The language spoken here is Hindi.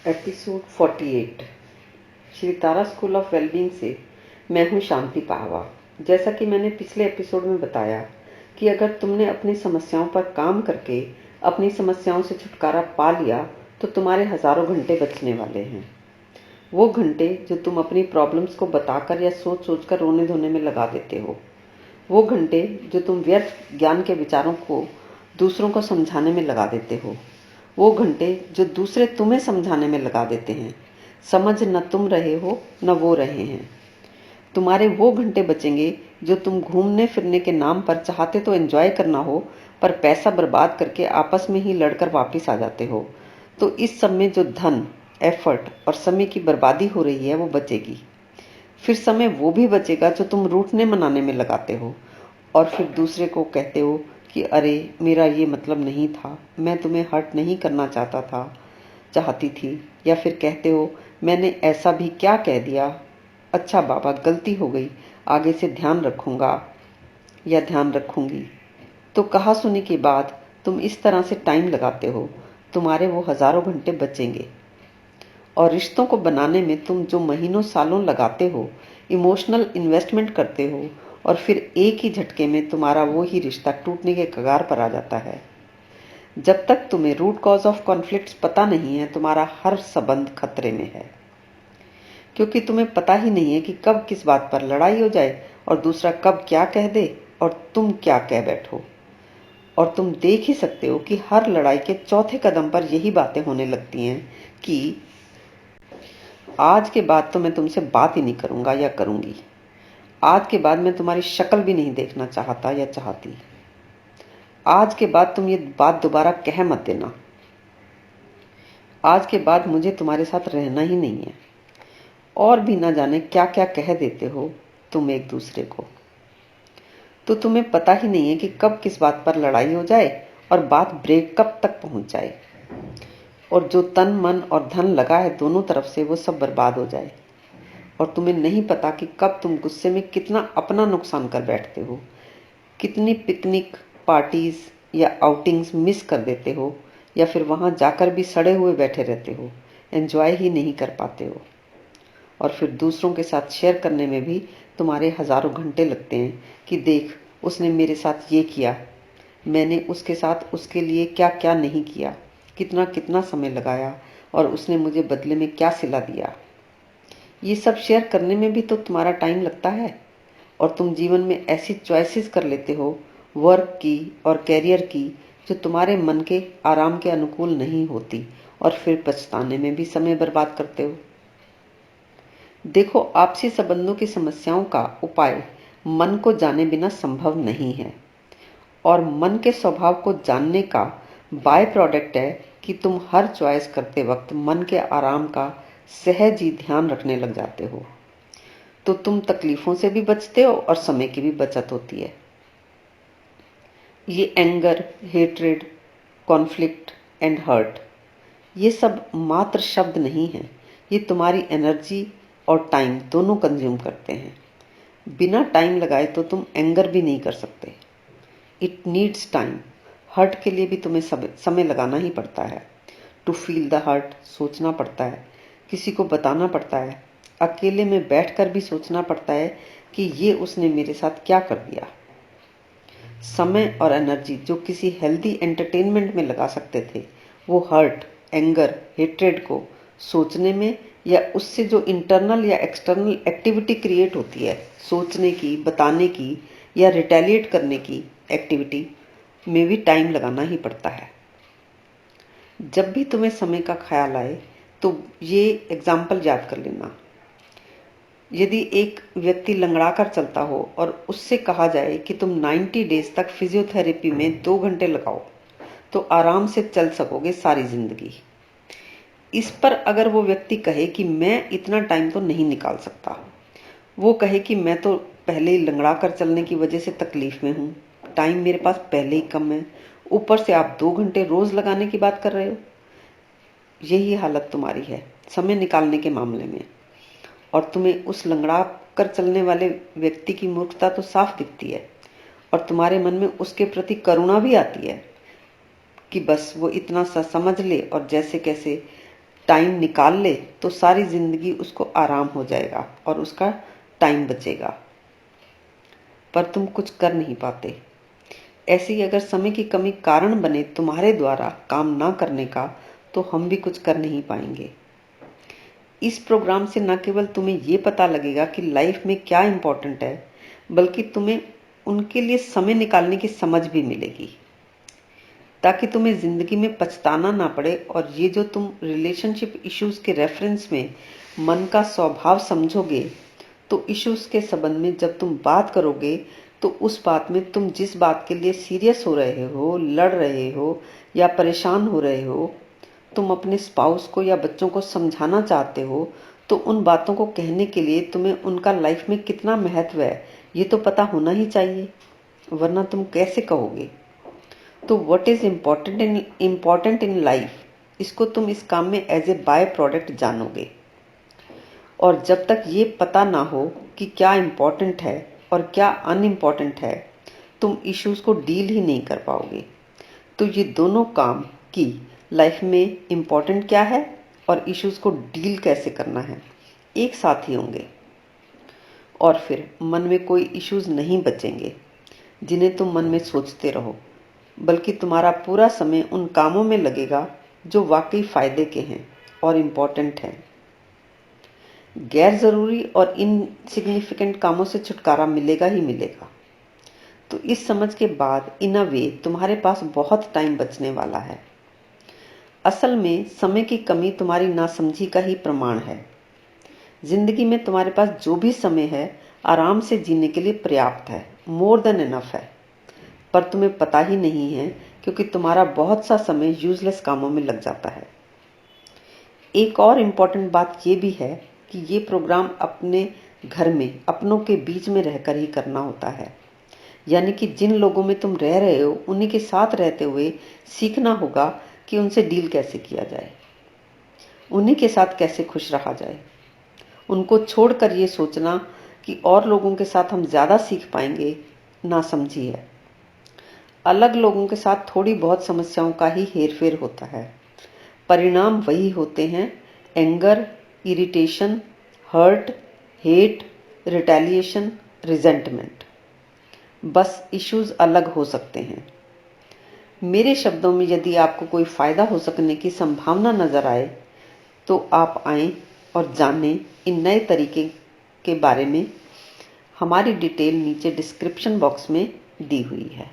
Episode 48 Shri Tara school of wellbeing से मैं हूं शांति पाहवा। जैसा कि मैंने पिछले एपिसोड में बताया कि अगर तुमने अपनी समस्याओं पर काम करके अपनी समस्याओं से छुटकारा पा लिया तो तुम्हारे हजारों घंटे बचने वाले हैं। वो घंटे जो तुम अपनी प्रॉब्लम्स को बताकर या सोच सोच कर रोने धोने में लगा देते हो, वो घंटे जो तुम व्यर्थ ज्ञान के विचारों को दूसरों को समझाने में लगा देते हो, वो घंटे जो दूसरे तुम्हें समझाने में लगा देते हैं। समझ न तुम रहे हो न वो रहे हैं। तुम्हारे वो घंटे बचेंगे जो तुम घूमने फिरने के नाम पर चाहते तो एंजॉय करना हो, पर पैसा बर्बाद करके आपस में ही लड़कर वापिस आ जाते हो। तो इस सब में जो धन, एफर्ट और समय की बर्बादी हो रही है वो बचेगी। फिर समय वो भी बचेगा जो तुम रूठने मनाने में लगाते हो और फिर दूसरे को कहते हो कि अरे मेरा ये मतलब नहीं था, मैं तुम्हें हर्ट नहीं करना चाहती थी। या फिर कहते हो मैंने ऐसा भी क्या कह दिया, अच्छा बाबा गलती हो गई, आगे से ध्यान रखूंगा या ध्यान रखूंगी। तो कहा सुनी के बाद तुम इस तरह से टाइम लगाते हो, तुम्हारे वो हजारों घंटे बचेंगे। और रिश्तों को बनाने में तुम जो महीनों सालों लगाते हो, इमोशनल इन्वेस्टमेंट करते हो, और फिर एक ही झटके में तुम्हारा वो ही रिश्ता टूटने के कगार पर आ जाता है। जब तक तुम्हें रूट कॉज ऑफ कॉन्फ्लिक्ट्स पता नहीं है, तुम्हारा हर संबंध खतरे में है, क्योंकि तुम्हें पता ही नहीं है कि कब किस बात पर लड़ाई हो जाए और दूसरा कब क्या कह दे और तुम क्या कह बैठो। और तुम देख ही सकते हो कि हर लड़ाई के चौथे कदम पर यही बातें होने लगती हैं कि आज के बाद तो मैं तुमसे बात ही नहीं करूंगा या करूंगी, आज के बाद मैं तुम्हारी शक्ल भी नहीं देखना चाहता या चाहती, आज के बाद तुम ये बात दोबारा कह मत देना, आज के बाद मुझे तुम्हारे साथ रहना ही नहीं है। और भी ना जाने क्या क्या कह देते हो तुम एक दूसरे को। तो तुम्हें पता ही नहीं है कि कब किस बात पर लड़ाई हो जाए और बात ब्रेक कब तक पहुंच जाए, और जो तन मन और धन लगा है दोनों तरफ से वो सब बर्बाद हो जाए। और तुम्हें नहीं पता कि कब तुम गुस्से में कितना अपना नुकसान कर बैठते हो, कितनी पिकनिक पार्टीज या आउटिंग्स मिस कर देते हो, या फिर वहां जाकर भी सड़े हुए बैठे रहते हो, एंजॉय ही नहीं कर पाते हो। और फिर दूसरों के साथ शेयर करने में भी तुम्हारे हजारों घंटे लगते हैं कि देख उसने मेरे साथ ये किया, मैंने उसके साथ उसके लिए क्या क्या नहीं किया, कितना कितना समय लगाया और उसने मुझे बदले में क्या सिला दिया। ये सब शेयर करने में भी तो तुम्हारा टाइम लगता है। और तुम जीवन में ऐसी चॉइसेस कर लेते हो, वर्क की और कैरियर की, जो तुम्हारे मन के आराम के अनुकूल नहीं होती, और फिर पछताने में भी समय बर्बाद करते हो। देखो, आपसी संबंधों की समस्याओं का उपाय मन को जाने बिना संभव नहीं है, और मन के स्वभाव को जानने का बाय प्रोडक्ट है कि तुम हर चॉइस करते वक्त मन के आराम का सहज ही ध्यान रखने लग जाते हो। तो तुम तकलीफों से भी बचते हो और समय की भी बचत होती है। ये anger, hatred, conflict and hurt, ये सब मात्र शब्द नहीं हैं, ये तुम्हारी एनर्जी और टाइम दोनों कंज्यूम करते हैं। बिना टाइम लगाए तो तुम एंगर भी नहीं कर सकते। It needs time. हर्ट के लिए भी तुम्हें समय लगाना ही पड़ता है। टू फील द हर्ट, सोचना पड़ता है, किसी को बताना पड़ता है, अकेले में बैठकर भी सोचना पड़ता है कि ये उसने मेरे साथ क्या कर दिया। समय और एनर्जी जो किसी हेल्दी एंटरटेनमेंट में लगा सकते थे, वो हर्ट, एंगर, हेट्रेड को सोचने में, या उससे जो इंटरनल या एक्सटर्नल एक्टिविटी क्रिएट होती है, सोचने की, बताने की या रिटेलिएट करने की एक्टिविटी में भी टाइम लगाना ही पड़ता है। जब भी तुम्हें समय का ख्याल आए तो ये एग्जाम्पल याद कर लेना। यदि एक व्यक्ति लंगड़ा कर चलता हो और उससे कहा जाए कि तुम 90 डेज तक फिजियोथेरेपी में 2 घंटे लगाओ तो आराम से चल सकोगे सारी जिंदगी। इस पर अगर वो व्यक्ति कहे कि मैं इतना टाइम तो नहीं निकाल सकता, वो कहे कि मैं तो पहले ही लंगड़ा कर चलने की वजह से तकलीफ में हूँ, टाइम मेरे पास पहले ही कम है, ऊपर से आप 2 घंटे रोज लगाने की बात कर रहे हो। यही हालत तुम्हारी है समय निकालने के मामले में। और तुम्हें उस लंगड़ा कर चलने वाले व्यक्ति की मूर्खता तो साफ दिखती है, और तुम्हारे मन में उसके प्रति करुणा भी आती है कि बस वो इतना सा समझ ले और जैसे कैसे टाइम निकाल ले तो सारी जिंदगी उसको आराम हो जाएगा और उसका टाइम बचेगा, पर तुम कुछ कर नहीं पाते। ऐसे ही अगर समय की कमी कारण बने तुम्हारे द्वारा काम ना करने का, तो हम भी कुछ कर नहीं पाएंगे। इस प्रोग्राम से न केवल तुम्हें ये पता लगेगा कि लाइफ में क्या इंपॉर्टेंट है, बल्कि तुम्हें उनके लिए समय निकालने की समझ भी मिलेगी, ताकि तुम्हें जिंदगी में पछताना ना पड़े। और ये जो तुम रिलेशनशिप इश्यूज के रेफरेंस में मन का स्वभाव समझोगे, तो इश्यूज के संबंध में जब तुम बात करोगे, तो उस बात में तुम जिस बात के लिए सीरियस हो रहे हो, लड़ रहे हो या परेशान हो रहे हो, तुम अपने स्पाउस को या बच्चों को समझाना चाहते हो, तो उन बातों को कहने के लिए तुम्हें उनका लाइफ में कितना महत्व है ये तो पता होना ही चाहिए, वरना तुम कैसे कहोगे। तो what is important in life, इसको तुम इस काम में एज ए बाय प्रोडक्ट जानोगे। और जब तक ये पता ना हो कि क्या इम्पोर्टेंट है और क्या अनइम्पोर्टेंट है, तुम इश्यूज को डील ही नहीं कर पाओगे। तो ये दोनों काम की लाइफ में इम्पोर्टेंट क्या है और इश्यूज को डील कैसे करना है, एक साथ ही होंगे। और फिर मन में कोई इश्यूज नहीं बचेंगे जिन्हें तुम मन में सोचते रहो, बल्कि तुम्हारा पूरा समय उन कामों में लगेगा जो वाकई फायदे के हैं और इम्पोर्टेंट हैं। गैर जरूरी और इनसिग्निफिकेंट कामों से छुटकारा मिलेगा ही मिलेगा। तो इस समझ के बाद इन अ वे तुम्हारे पास बहुत टाइम बचने वाला है। असल में समय की कमी तुम्हारी नासमझी का ही प्रमाण है। जिंदगी में तुम्हारे पास जो भी समय है आराम से जीने के लिए पर्याप्त है, मोर देन इनफ है, पर तुम्हें पता ही नहीं है क्योंकि तुम्हारा बहुत सा समय यूजलेस कामों में लग जाता है। एक और इम्पोर्टेंट बात यह भी है कि ये प्रोग्राम अपने घर में अपनों के बीच में रहकर ही करना होता है, यानी कि जिन लोगों में तुम रह रहे हो उन्हीं के साथ रहते हुए सीखना होगा कि उनसे डील कैसे किया जाए, उन्हीं के साथ कैसे खुश रहा जाए। उनको छोड़कर ये सोचना कि और लोगों के साथ हम ज्यादा सीख पाएंगे, ना समझी है। अलग लोगों के साथ थोड़ी बहुत समस्याओं का ही हेरफेर होता है, परिणाम वही होते हैं, anger, irritation, hurt, hate, retaliation, resentment. बस इश्यूज अलग हो सकते हैं। मेरे शब्दों में यदि आपको कोई फायदा हो सकने की संभावना नजर आए, तो आप आएं और जानें इन नए तरीके के बारे में। हमारी डिटेल नीचे डिस्क्रिप्शन बॉक्स में दी हुई है।